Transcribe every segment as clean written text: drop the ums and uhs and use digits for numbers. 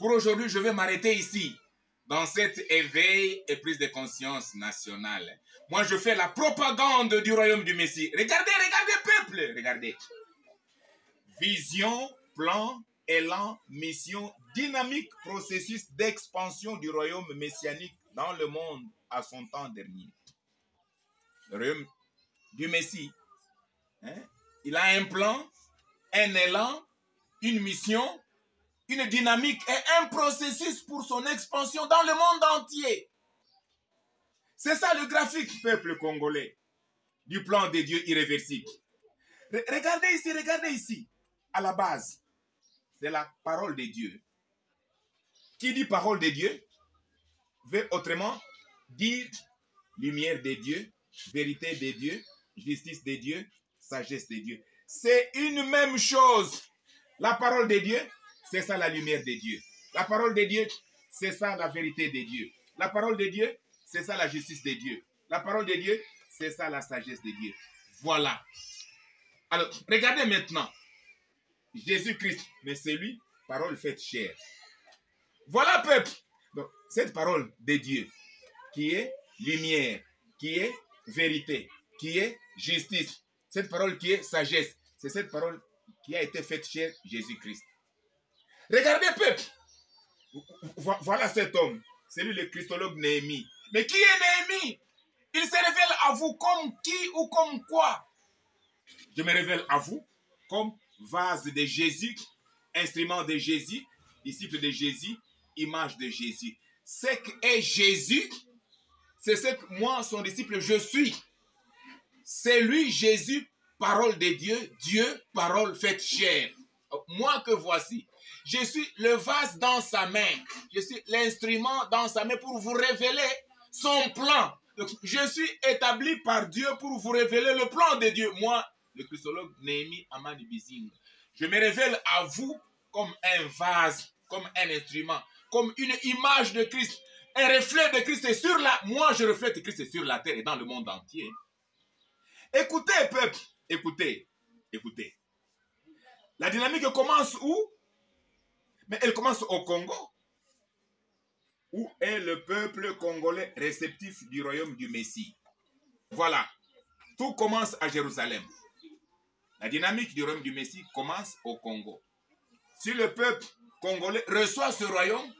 Pour aujourd'hui, je vais m'arrêter ici, dans cet éveil et prise de conscience nationale. Moi, je fais la propagande du royaume du Messie. Regardez, regardez, peuple, regardez. Vision, plan, élan, mission, dynamique, processus d'expansion du royaume messianique dans le monde à son temps dernier. Le royaume du Messie, hein, il a un plan, un élan, une mission, une dynamique et un processus pour son expansion dans le monde entier. C'est ça le graphique, peuple congolais, du plan de Dieu irréversible. Regardez ici, à la base, c'est la parole de Dieu. Qui dit parole de Dieu veut autrement dire lumière de Dieu, vérité de Dieu, justice de Dieu, sagesse de Dieu. C'est une même chose. La parole de Dieu, c'est ça la lumière de Dieu. La parole de Dieu, c'est ça la vérité de Dieu. La parole de Dieu, c'est ça la justice de Dieu. La parole de Dieu, c'est ça la sagesse de Dieu. Voilà. Alors, regardez maintenant. Jésus-Christ, mais c'est lui, parole faite chair. Voilà, peuple. Donc, cette parole de Dieu, qui est lumière, qui est vérité, qui est justice, cette parole qui est sagesse, c'est cette parole qui a été faite chair, Jésus-Christ. Regardez, peuple. Voilà cet homme. C'est lui le christologue Néhémie. Mais qui est Néhémie? Il se révèle à vous comme qui ou comme quoi? Je me révèle à vous comme vase de Jésus, instrument de Jésus, disciple de Jésus, image de Jésus. Ce qu'est Jésus, c'est ce que moi, son disciple, je suis. C'est lui, Jésus, parole de Dieu, Dieu, parole faite chair. Moi que voici. Je suis le vase dans sa main. Je suis l'instrument dans sa main pour vous révéler son plan. Donc, je suis établi par Dieu pour vous révéler le plan de Dieu. Moi, le christologue Néhémie Amani Bizing. Je me révèle à vous comme un vase, comme un instrument, comme une image de Christ, un reflet de Christ est sur la... Moi, je reflète Christ sur la terre et dans le monde entier. Écoutez, peuple, écoutez, écoutez. La dynamique commence où? Mais elle commence au Congo. Où est le peuple congolais réceptif du royaume du Messie? Voilà. Tout commence à Jérusalem. La dynamique du royaume du Messie commence au Congo. Si le peuple congolais reçoit ce royaume,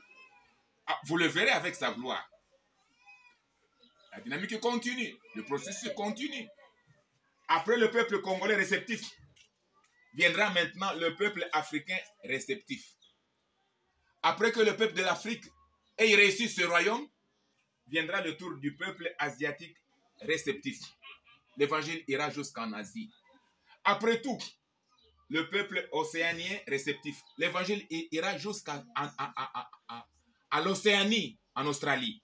vous le verrez avec sa gloire. La dynamique continue. Le processus continue. Après le peuple congolais réceptif, viendra maintenant le peuple africain réceptif. Après que le peuple de l'Afrique ait reçu ce royaume, viendra le tour du peuple asiatique réceptif. L'évangile ira jusqu'en Asie. Après tout, le peuple océanien réceptif. L'évangile ira jusqu'à l'Océanie, en Australie.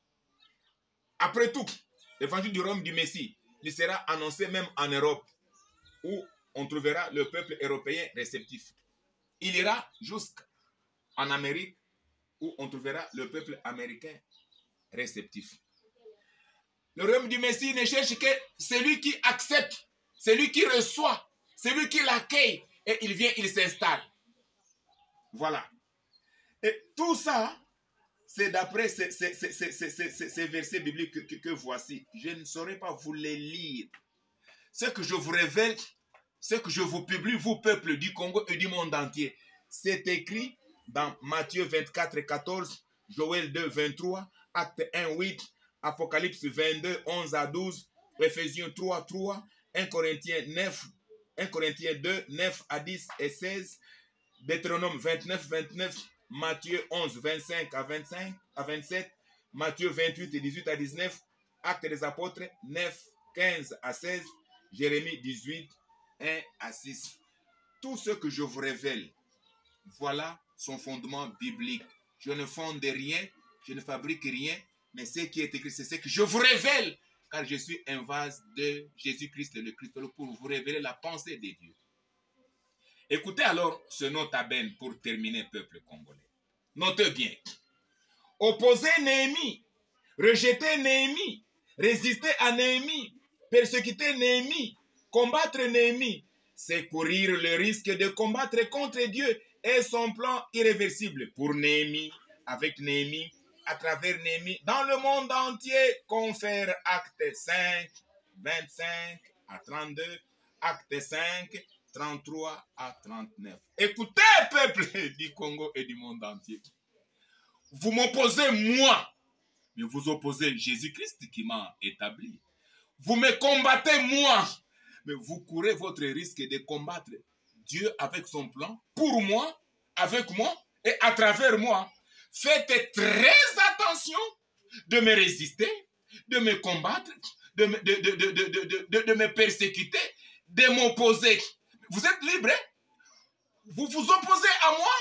Après tout, l'évangile du royaume du Messie, il sera annoncé même en Europe, où on trouvera le peuple européen réceptif. Il ira jusqu'en Amérique, où on trouvera le peuple américain réceptif. Le royaume du Messie ne cherche que celui qui accepte, celui qui reçoit, celui qui l'accueille, et il vient, il s'installe. Voilà. Et tout ça, c'est d'après ces versets bibliques que voici. Je ne saurais pas vous les lire. Ce que je vous révèle, ce que je vous publie, vous, peuple du Congo et du monde entier, c'est écrit dans Matthieu 24, 14, Joël 2, 23, Acte 1, 8, Apocalypse 22, 11 à 12, Éphésiens 3, 3, 1 Corinthiens 9, 1 Corinthiens 2, 9 à 10 et 16, Deutéronome 29, 29, Matthieu 11, 25 à 25 à 27, Matthieu 28 et 18 à 19, Actes des Apôtres 9, 15 à 16, Jérémie 18, 1 à 6. Tout ce que je vous révèle, voilà son fondement biblique. Je ne fonde rien, je ne fabrique rien, mais ce qui est écrit, c'est ce que je vous révèle, car je suis un vase de Jésus-Christ, le Christ, pour vous révéler la pensée de Dieu. Écoutez alors ce notabene pour terminer, peuple congolais. Notez bien. Opposer Néhémie, rejeter Néhémie, résister à Néhémie, persécuter Néhémie, combattre Néhémie, c'est courir le risque de combattre contre Dieu et son plan irréversible. Pour Néhémie, avec Néhémie, à travers Néhémie, dans le monde entier, confère Acte 5, 25 à 32, Acte 5, 33 à 39. Écoutez, peuple du Congo et du monde entier. Vous m'opposez moi, mais vous opposez Jésus-Christ qui m'a établi. Vous me combattez moi, mais vous courez votre risque de combattre Dieu avec son plan, pour moi, avec moi et à travers moi. Faites très attention de me résister, de me combattre, de me persécuter, de m'opposer. Vous êtes libre, hein? Vous vous opposez à moi,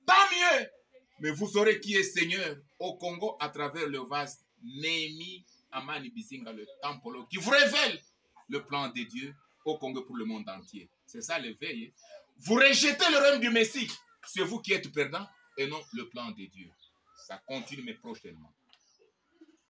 tant mieux. Mais vous saurez qui est Seigneur au Congo à travers le vase Néhémie Amani Bizinga, le Tampolo, qui vous révèle le plan de Dieu au Congo pour le monde entier. C'est ça l'éveil. Vous rejetez le règne du Messie. C'est vous qui êtes perdant et non le plan de Dieu. Ça continue mais prochainement.